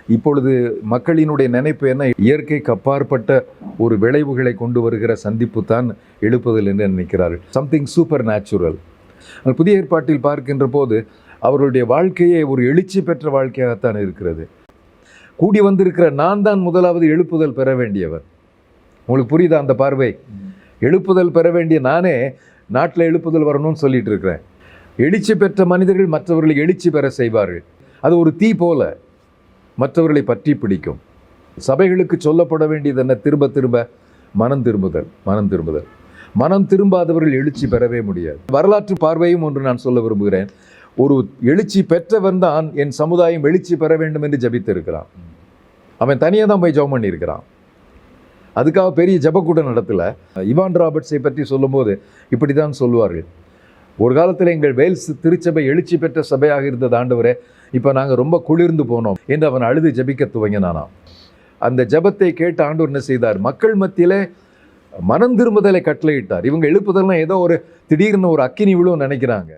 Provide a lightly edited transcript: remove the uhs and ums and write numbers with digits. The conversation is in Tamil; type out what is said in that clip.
இப்பொழுது மக்களினுடைய நினைப்பு என்ன? இயற்கைக்கு அப்பாற்பட்ட ஒரு விளைவுகளை கொண்டு வருகிற சந்திப்பு தான் எழுப்புதல் என்று நினைக்கிறார்கள். Something super natural. புதிய ஏற்பாட்டில் பார்க்கின்ற போது அவர்களுடைய வாழ்க்கையே ஒரு எழுச்சி பெற்ற வாழ்க்கையாகத்தான் இருக்கிறது. கூடி வந்திருக்கிற நான் தான் முதலாவது எழுப்புதல் பெற வேண்டியவர். உங்களுக்கு புரியுதா அந்த பார்வை? எழுப்புதல் பெற வேண்டிய நானே நாட்டில் எழுப்புதல் வரணும்னு சொல்லிட்டு இருக்கிறேன். எழுச்சி பெற்ற மனிதர்கள் மற்றவர்களை எழுச்சி பெற செய்வார்கள். அது ஒரு தீ போல மற்றவர்களை பற்றி பிடிக்கும். சபைகளுக்கு சொல்லப்பட வேண்டியது என்ன? திரும்ப திரும்ப மனம் திரும்புதல், மனம் திரும்புதல். மனம் திரும்பாதவர்கள் எழுச்சி பெறவே முடியாது. வரலாற்று பார்வையும் ஒன்று நான் சொல்ல விரும்புகிறேன். ஒரு எழுச்சி பெற்றவன் தான் என் சமுதாயம் எழுச்சி பெற வேண்டும் என்று ஜபித்திருக்கிறான். அவன் தனியாக தான் போய் ஜெபம் பண்ணியிருக்கிறான். அதுக்காக பெரிய ஜபக்கூட்டம் நடத்தல. இவான் ராபர்ட்ஸை பற்றி சொல்லும்போது இப்படி தான் சொல்லுவார்கள். ஒரு காலத்தில் எங்கள் வேல்ஸ் திருச்சபை எழுச்சி பெற்ற சபையாக இருந்தது ஆண்டவரே, இப்போ நாங்கள் ரொம்ப குளிர்ந்து போனோம் என்று அவன் அழுது ஜபிக்க துவங்கினானாம். அந்த ஜபத்தை கேட்டு ஆண்டவர் என்ன செய்தார்? மக்கள் மத்தியிலே மனம் திரும்புதலை கட்டளையிட்டார். இவங்க எழுப்புதல்னா ஏதோ ஒரு திடீர்னு ஒரு அக்கினி விழும் நினைக்கிறாங்க.